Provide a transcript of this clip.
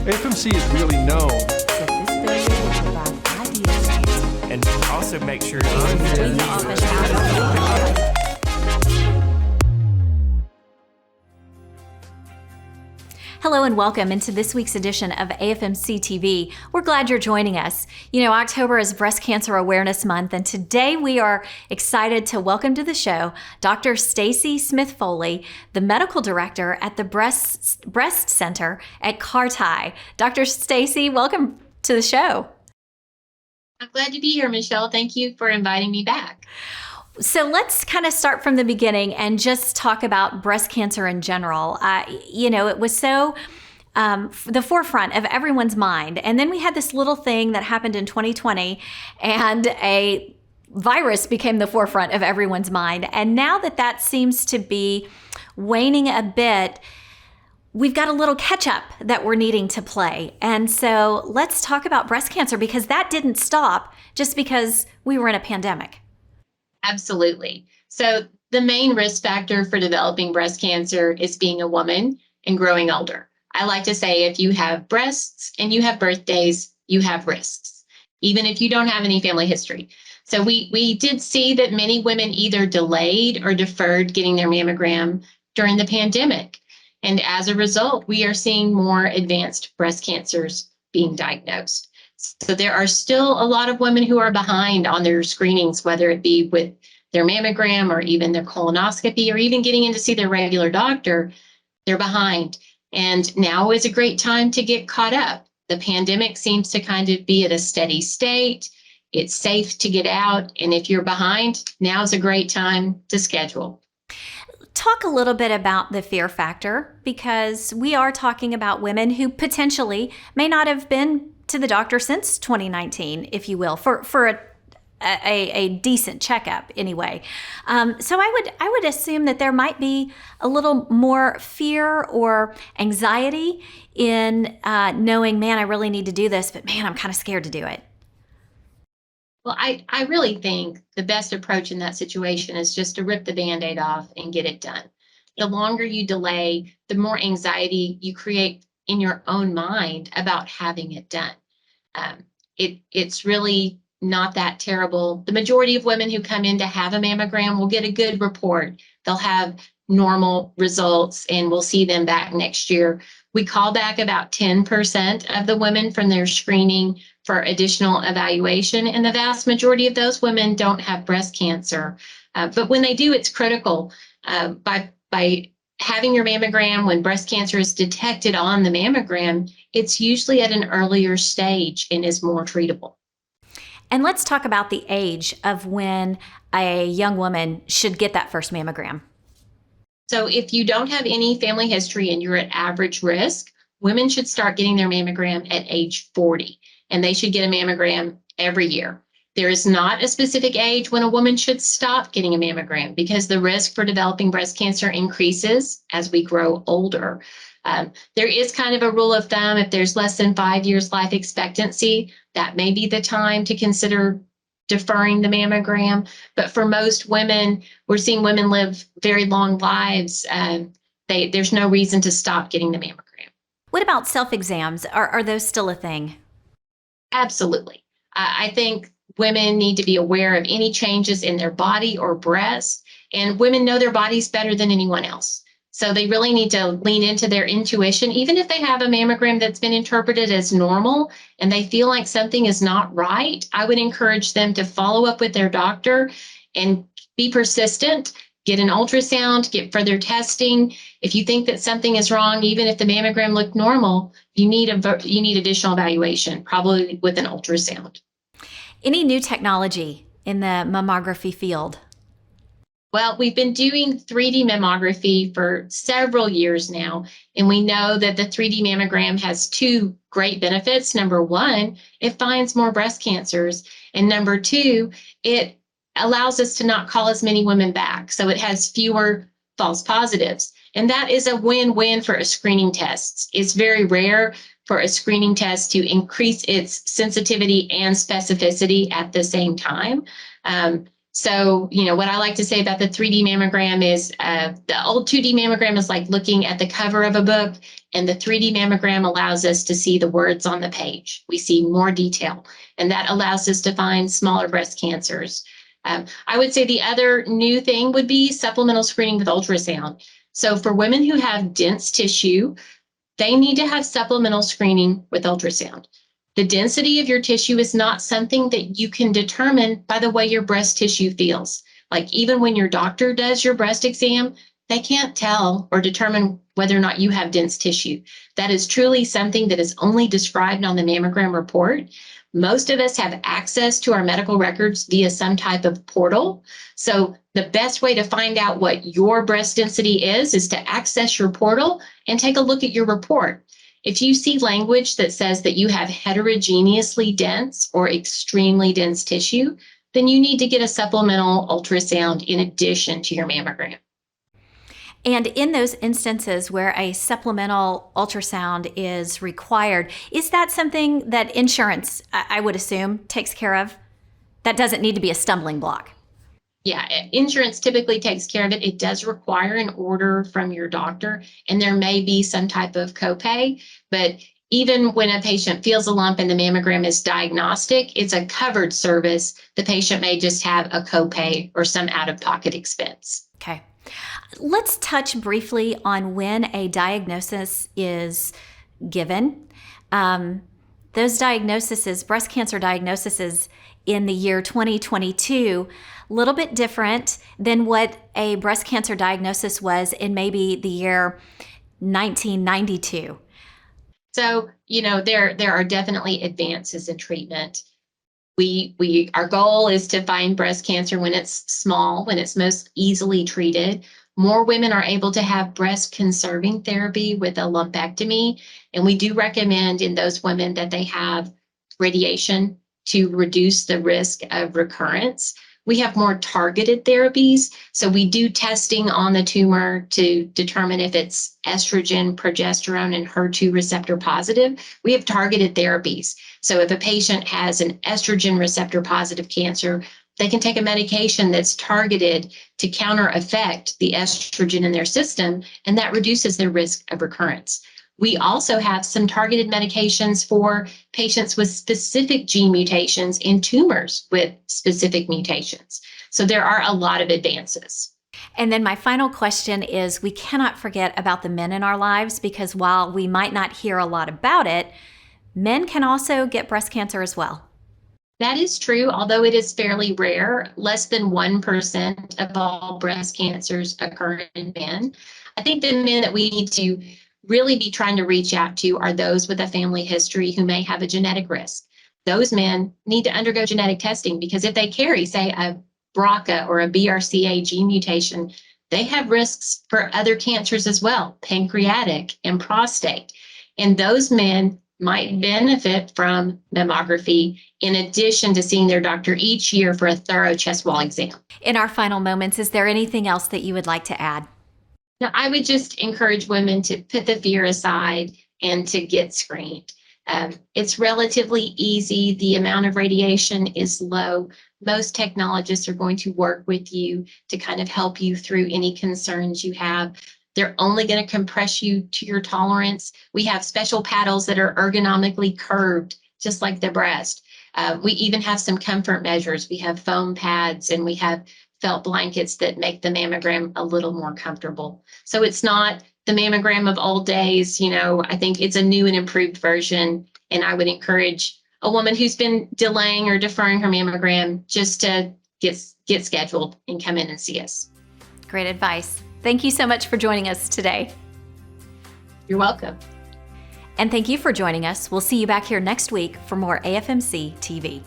AFMC is really known. And also make sure Hello and welcome into this week's edition of AFMC TV. We're glad you're joining us. You know, October is Breast Cancer Awareness Month, and today we are excited to welcome to the show Dr. Stacy Smith-Foley, the medical director at the Breast Center at CARTI. Dr. Stacy, welcome to the show. I'm glad to be here, Michelle. Thank you for inviting me back. So let's kind of start from the beginning and just talk about breast cancer in general. It was so the forefront of everyone's mind. And then we had this little thing that happened in 2020 and a virus became the forefront of everyone's mind. And now that seems to be waning a bit, we've got a little catch up that we're needing to play. And so let's talk about breast cancer, because that didn't stop just because we were in a pandemic. Absolutely. So the main risk factor for developing breast cancer is being a woman and growing older. I like to say if you have breasts and you have birthdays, you have risks, even if you don't have any family history. So we did see that many women either delayed or deferred getting their mammogram during the pandemic. And as a result, we are seeing more advanced breast cancers being diagnosed. So there are still a lot of women who are behind on their screenings, whether it be with their mammogram or even their colonoscopy or even getting in to see their regular doctor. They're behind. And now is a great time to get caught up. The pandemic seems to kind of be at a steady state. It's safe to get out. And if you're behind, now's a great time to schedule. Talk a little bit about the fear factor, because we are talking about women who potentially may not have been to the doctor since 2019, if you will, for a decent checkup anyway. So I would assume that there might be a little more fear or anxiety in knowing, man, I really need to do this, but man, I'm kind of scared to do it. Well, I really think the best approach in that situation is just to rip the Band-Aid off and get it done. The longer you delay, the more anxiety you create in your own mind about having it done. It's really not that terrible. The majority of women who come in to have a mammogram will get a good report. They'll have normal results and we'll see them back next year. We call back about 10% of the women from their screening for additional evaluation, and the vast majority of those women don't have breast cancer. But when they do, it's critical. By having your mammogram, when breast cancer is detected on the mammogram, it's usually at an earlier stage and is more treatable. And let's talk about the age of when a young woman should get that first mammogram. So if you don't have any family history and you're at average risk, women should start getting their mammogram at age 40, and they should get a mammogram every year. There is not a specific age when a woman should stop getting a mammogram, because the risk for developing breast cancer increases as we grow older. There is kind of a rule of thumb: if there's less than 5 years life expectancy, that may be the time to consider deferring the mammogram. But for most women, we're seeing women live very long lives. There's no reason to stop getting the mammogram. What about self-exams? Are those still a thing? Absolutely. I think women need to be aware of any changes in their body or breast, and women know their bodies better than anyone else. So they really need to lean into their intuition, even if they have a mammogram that's been interpreted as normal and they feel like something is not right. I would encourage them to follow up with their doctor and be persistent, get an ultrasound, get further testing. If you think that something is wrong, even if the mammogram looked normal, you need additional evaluation, probably with an ultrasound. Any new technology in the mammography field? Well, we've been doing 3D mammography for several years now, and we know that the 3D mammogram has two great benefits. Number one, it finds more breast cancers, and number two, it allows us to not call as many women back, so it has fewer false positives. And that is a win-win for a screening test. It's very rare for a screening test to increase its sensitivity and specificity at the same time. So, what I like to say about the 3D mammogram is the old 2D mammogram is like looking at the cover of a book, and the 3D mammogram allows us to see the words on the page. We see more detail, and that allows us to find smaller breast cancers. I would say the other new thing would be supplemental screening with ultrasound. So for women who have dense tissue, they need to have supplemental screening with ultrasound. The density of your tissue is not something that you can determine by the way your breast tissue feels. Like even when your doctor does your breast exam, they can't tell or determine whether or not you have dense tissue. That is truly something that is only described on the mammogram report. Most of us have access to our medical records via some type of portal. So the best way to find out what your breast density is to access your portal and take a look at your report. If you see language that says that you have heterogeneously dense or extremely dense tissue, then you need to get a supplemental ultrasound in addition to your mammogram. And in those instances where a supplemental ultrasound is required, is that something that insurance, I would assume, takes care of? That doesn't need to be a stumbling block. Yeah, insurance typically takes care of it. It does require an order from your doctor, and there may be some type of copay. But even when a patient feels a lump and the mammogram is diagnostic, it's a covered service. The patient may just have a copay or some out-of-pocket expense. Okay. Let's touch briefly on when a diagnosis is given. Those diagnoses, breast cancer diagnoses in the year 2022, a little bit different than what a breast cancer diagnosis was in maybe the year 1992. So, there are definitely advances in treatment. Our goal is to find breast cancer when it's small, when it's most easily treated. More women are able to have breast conserving therapy with a lumpectomy. And we do recommend in those women that they have radiation to reduce the risk of recurrence. We have more targeted therapies. So we do testing on the tumor to determine if it's estrogen, progesterone, and HER2 receptor positive. We have targeted therapies. So if a patient has an estrogen receptor positive cancer, they can take a medication that's targeted to counter affect the estrogen in their system, and that reduces their risk of recurrence. We also have some targeted medications for patients with specific gene mutations and tumors with specific mutations. So there are a lot of advances. And then my final question is, we cannot forget about the men in our lives, because while we might not hear a lot about it, men can also get breast cancer as well. That is true, although it is fairly rare. Less than 1% of all breast cancers occur in men. I think the men that we need to really be trying to reach out to are those with a family history who may have a genetic risk. Those men need to undergo genetic testing, because if they carry, say, a BRCA or a BRCA gene mutation, they have risks for other cancers as well, pancreatic and prostate. And those men might benefit from mammography in addition to seeing their doctor each year for a thorough chest wall exam. In our final moments, is there anything else that you would like to add? Now, I would just encourage women to put the fear aside and to get screened. It's relatively easy. The amount of radiation is low. Most technologists are going to work with you to kind of help you through any concerns you have. They're only going to compress you to your tolerance. We have special paddles that are ergonomically curved, just like the breast. We even have some comfort measures. We have foam pads, and we have felt blankets that make the mammogram a little more comfortable. So it's not the mammogram of old days. I think it's a new and improved version. And I would encourage a woman who's been delaying or deferring her mammogram just to get scheduled and come in and see us. Great advice. Thank you so much for joining us today. You're welcome. And thank you for joining us. We'll see you back here next week for more AFMC TV.